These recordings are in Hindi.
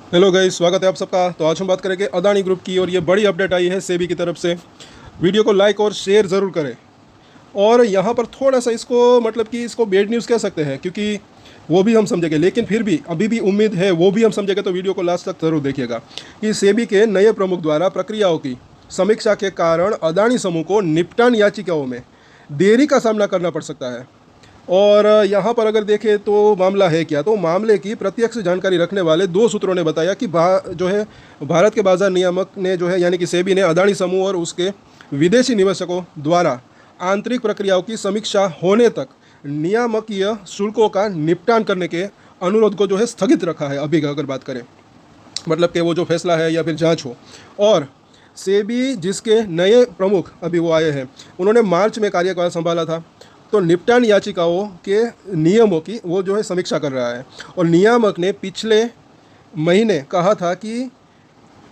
हेलो गाइस, स्वागत है आप सबका। तो आज हम बात करेंगे अदानी ग्रुप की, और ये बड़ी अपडेट आई है सेबी की तरफ से। वीडियो को लाइक और शेयर ज़रूर करें। और यहाँ पर थोड़ा सा इसको मतलब कि इसको बेड न्यूज़ कह सकते हैं, क्योंकि वो भी हम समझेंगे, लेकिन फिर भी अभी भी उम्मीद है वो भी हम समझेंगे। तो वीडियो को लास्ट तक ज़रूर देखिएगा कि सेबी के नए प्रमुख द्वारा प्रक्रियाओं की समीक्षा के कारण अदानी समूह को निपटान याचिकाओं में देरी का सामना करना पड़ सकता है। और यहाँ पर अगर देखें तो मामला है क्या, तो मामले की प्रत्यक्ष जानकारी रखने वाले दो सूत्रों ने बताया कि जो है भारत के बाजार नियामक ने जो है यानी कि सेबी ने अदानी समूह और उसके विदेशी निवेशकों द्वारा आंतरिक प्रक्रियाओं की समीक्षा होने तक नियामकीय शुल्कों का निपटान करने के अनुरोध को जो है स्थगित रखा है। अभी अगर बात करें मतलब कि वो जो फैसला है या फिर जांच हो। और सेबी जिसके नए प्रमुख अभी वो आए हैं, उन्होंने मार्च में कार्यकाल संभाला था, तो निपटान याचिकाओं के नियमों की वो जो है समीक्षा कर रहा है। और नियामक ने पिछले महीने कहा था कि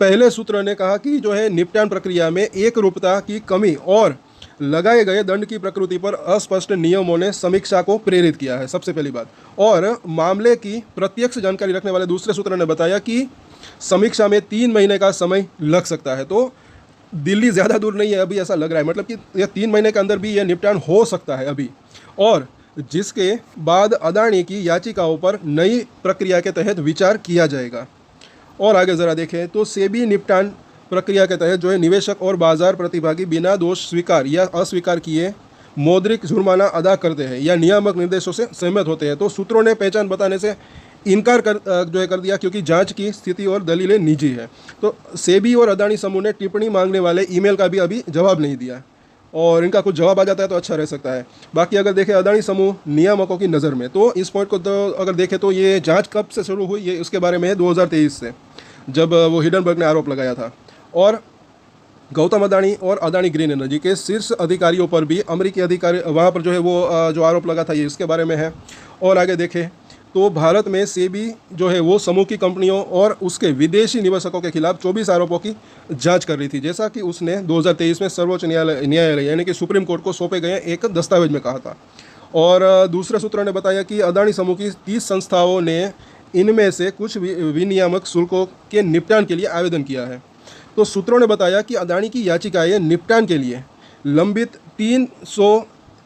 पहले सूत्र ने कहा कि जो है निपटान प्रक्रिया में एक रूपता की कमी और लगाए गए दंड की प्रकृति पर अस्पष्ट नियमों ने समीक्षा को प्रेरित किया है, सबसे पहली बात। और मामले की प्रत्यक्ष जानकारी रखने वाले दूसरे सूत्र ने बताया कि समीक्षा में 3 महीने का समय लग सकता है। तो दिल्ली ज़्यादा दूर नहीं है अभी, ऐसा लग रहा है, मतलब कि यह 3 महीने के अंदर भी यह निपटान हो सकता है अभी। और जिसके बाद अदानी की याचिकाओं पर नई प्रक्रिया के तहत विचार किया जाएगा। और आगे ज़रा देखें तो सेबी निपटान प्रक्रिया के तहत जो है निवेशक और बाजार प्रतिभागी बिना दोष स्वीकार या अस्वीकार किए मौद्रिक जुर्माना अदा करते हैं या नियामक निर्देशों से सहमत होते हैं। तो सूत्रों ने पहचान बताने से इनकार कर दिया, क्योंकि जांच की स्थिति और दलीलें निजी है। तो सेबी और अदानी समूह ने टिप्पणी मांगने वाले ईमेल का भी अभी जवाब नहीं दिया, और इनका कुछ जवाब आ जाता है तो अच्छा रह सकता है। बाकी अगर देखें अदानी समूह नियामकों की नज़र में, तो इस पॉइंट को तो अगर देखें तो ये जांच कब से शुरू हुई, ये उसके बारे में है 2023 से, जब वो हिडनबर्ग ने आरोप लगाया था। और गौतम अदानी और अदानी ग्रीन एनर्जी के शीर्ष अधिकारियों पर भी अमेरिकी अधिकारी वहाँ पर जो है वो जो आरोप लगा था, ये इसके बारे में है। और आगे देखें तो भारत में सेबी जो है वो समूह की कंपनियों और उसके विदेशी निवेशकों के खिलाफ 24 आरोपों की जांच कर रही थी, जैसा कि उसने 2023 में सर्वोच्च न्यायालय यानी कि सुप्रीम कोर्ट को सौंपे गए एक दस्तावेज में कहा था। और दूसरे सूत्रों ने बताया कि अदानी समूह की 30 संस्थाओं ने इनमें से कुछ विनियामक शुल्कों के निपटान के लिए आवेदन किया है। तो सूत्रों ने बताया कि अदानी की याचिकाएं निपटान के लिए लंबित 300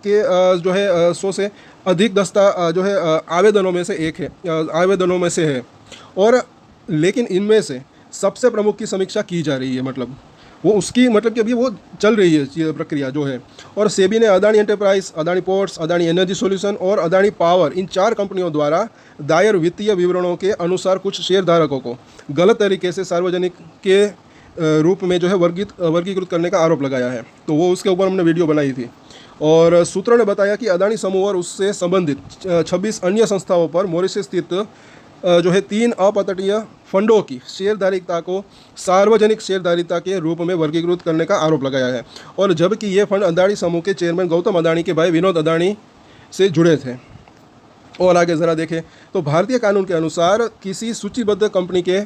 के जो है 100 से अधिक जो है आवेदनों में से एक है, आवेदनों में से है। और लेकिन इनमें से सबसे प्रमुख की समीक्षा की जा रही है, मतलब वो उसकी मतलब कि अभी वो चल रही है ये प्रक्रिया जो है। और सेबी ने Adani enterprise, Adani ports, Adani energy solution और अदानी पावर, इन 4 कंपनियों द्वारा दायर वित्तीय विवरणों के अनुसार कुछ शेयरधारकों को गलत तरीके से सार्वजनिक के रूप में जो है वर्गीकृत करने का आरोप लगाया है। तो वो उसके ऊपर हमने वीडियो बनाई थी। और सूत्रों ने बताया कि अदानी समूह और उससे संबंधित 26 अन्य संस्थाओं पर मॉरिशस स्थित जो है 3 अपतटीय फंडों की शेयरधारिता को सार्वजनिक शेयरधारिता के रूप में वर्गीकृत करने का आरोप लगाया है। और जबकि ये फंड अदानी समूह के चेयरमैन गौतम अदानी के भाई विनोद अदानी से जुड़े थे। और आगे ज़रा देखें तो भारतीय कानून के अनुसार किसी सूचीबद्ध कंपनी के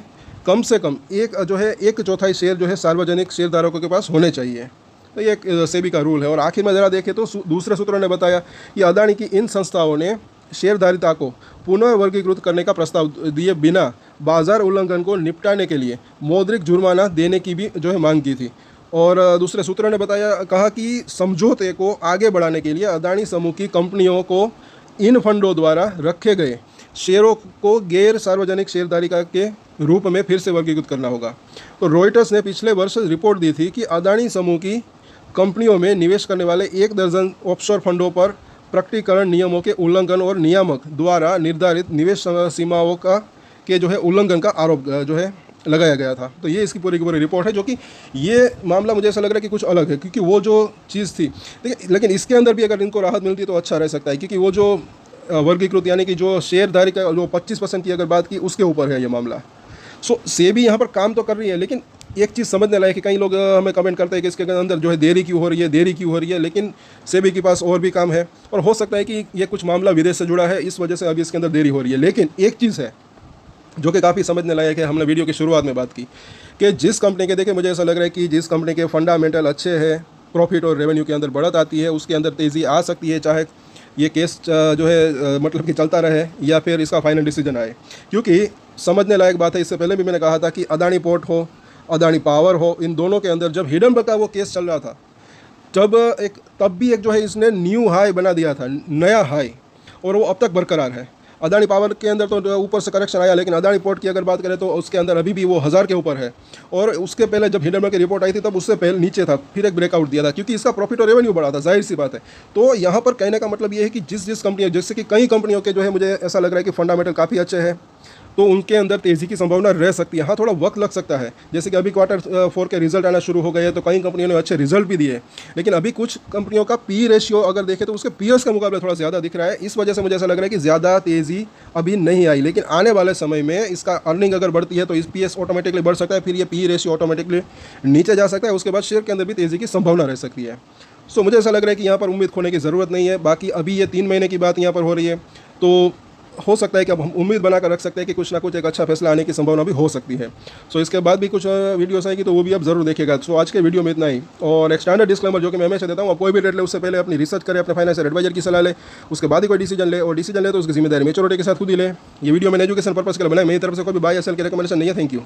कम से कम एक चौथाई शेयर जो है सार्वजनिक शेयरधारकों के पास होने चाहिए। तो ये एक सेबी का रूल है। और आखिर में ज़रा देखें तो दूसरे सूत्रों ने बताया कि अदानी की इन संस्थाओं ने शेयरधारिता को पुनः वर्गीकृत करने का प्रस्ताव दिए बिना बाजार उल्लंघन को निपटाने के लिए मौद्रिक जुर्माना देने की भी जो है मांग की थी। और दूसरे सूत्रों ने कहा कि समझौते को आगे बढ़ाने के लिए अदानी समूह की कंपनियों को इन फंडों द्वारा रखे गए शेयरों को गैर सार्वजनिक शेयरधारिता के रूप में फिर से वर्गीकृत करना होगा। तो रॉयटर्स ने पिछले वर्ष रिपोर्ट दी थी कि अदानी समूह की कंपनियों में निवेश करने वाले 1 दर्जन ऑफशोर फंडों पर प्रकटीकरण नियमों के उल्लंघन और नियामक द्वारा निर्धारित निवेश सीमाओं के जो है उल्लंघन का आरोप जो है लगाया गया था। तो ये इसकी पूरी की पूरी रिपोर्ट है, जो कि ये मामला मुझे ऐसा लग रहा है कि कुछ अलग है, क्योंकि वो जो चीज़ थी लेकिन इसके अंदर भी अगर इनको राहत मिलती तो अच्छा रह सकता है, क्योंकि वो जो वर्गीकृत यानी कि जो शेयरधारी का जो 25% की अगर बात की उसके ऊपर है ये मामला। सो सेबी यहाँ पर काम तो कर रही है, लेकिन एक चीज़ समझने लायक है, कई लोग हमें कमेंट करते हैं कि इसके अंदर जो है देरी क्यों हो रही है, लेकिन सेबी के पास और भी काम है। और हो सकता है कि ये कुछ मामला विदेश से जुड़ा है, इस वजह से अभी इसके अंदर देरी हो रही है। लेकिन एक चीज़ है जो कि काफ़ी समझने लायक है, हमने वीडियो की शुरुआत में बात की कि जिस कंपनी के देखें मुझे ऐसा लग रहा है कि जिस कंपनी के फंडामेंटल अच्छे हैं, प्रॉफिट और रेवेन्यू के अंदर बढ़त आती है, उसके अंदर तेज़ी आ सकती है, चाहे ये केस जो है मतलब कि चलता रहे या फिर इसका फाइनल डिसीजन आए। क्योंकि समझने लायक बात है, इससे पहले भी मैंने कहा था कि अदानी पोर्ट हो, अदानी पावर हो, इन दोनों के अंदर जब हिडनबर्ग का वो केस चल रहा था तब भी एक जो है इसने न्यू हाई बना दिया था, नया हाई, और वो अब तक बरकरार है। अदानी पावर के अंदर तो ऊपर से करेक्शन आया, लेकिन अदानी पोर्ट की अगर बात करें तो उसके अंदर अभी भी वो 1000 के ऊपर है। और उसके पहले जब हिडनबर्ग की रिपोर्ट आई थी तब उससे पहले नीचे था, फिर एक ब्रेकआउट दिया था क्योंकि इसका प्रॉफिट और रेवेन्यू बढ़ा था, जाहिर सी बात है। तो यहाँ पर कहने का मतलब ये है कि जिस कंपनी, जैसे कि कई कंपनियों के जो है मुझे ऐसा लग रहा है कि फंडामेंटल काफ़ी अच्छे हैं, तो उनके अंदर तेज़ी की संभावना रह सकती है। हाँ, थोड़ा वक्त लग सकता है, जैसे कि अभी Q4 के रिजल्ट आना शुरू हो गए हैं, तो कई कंपनियों ने अच्छे रिजल्ट भी दिए, लेकिन अभी कुछ कंपनियों का पी रेशियो अगर देखें तो उसके पीयर्स के मुकाबले थोड़ा ज़्यादा दिख रहा है। इस वजह से मुझे ऐसा लग रहा है कि ज़्यादा तेज़ी अभी नहीं आई, लेकिन आने वाले समय में इसका अर्निंग अगर बढ़ती है तो इस पीएस ऑटोमेटिकली बढ़ सकता है, फिर ये पी रेशियो ऑटोमेटिकली नीचे जा सकता है, उसके बाद शेयर के अंदर भी तेज़ी की संभावना रह सकती है। सो मुझे ऐसा लग रहा है कि यहाँ पर उम्मीद खोने की ज़रूरत नहीं है। बाकी अभी ये 3 महीने की बात यहाँ पर हो रही है, तो हो सकता है कि अब हम उम्मीद बनाकर रख सकते हैं कि कुछ ना कुछ एक अच्छा फैसला आने की संभावना भी हो सकती है। सो इसके बाद भी कुछ वीडियोस आएगी तो वो भी आप ज़रूर देखिएगा। सो आज के वीडियो में इतना ही, और एक स्टैंडर्ड डिस्क्लेमर जो कि मैं हमेशा देता हूँ, आप कोई भी ट्रेड ले उससे पहले अपनी रिसर्च करें, अपने फाइनेंशियल एडवाइजर की सलाह ले, उसके बाद ही कोई डिसीजन ले, और डिसीजन ले तो उसकी जिम्मेदारी मेच्योरिटी के साथ खुद ही ले। ये वीडियो मैंने एजुकेशन पर्पस के लिए बनाया, मेरी तरफ से कोई भी बाय या सेल की रिकमेंडेशन नहीं है। Thank you.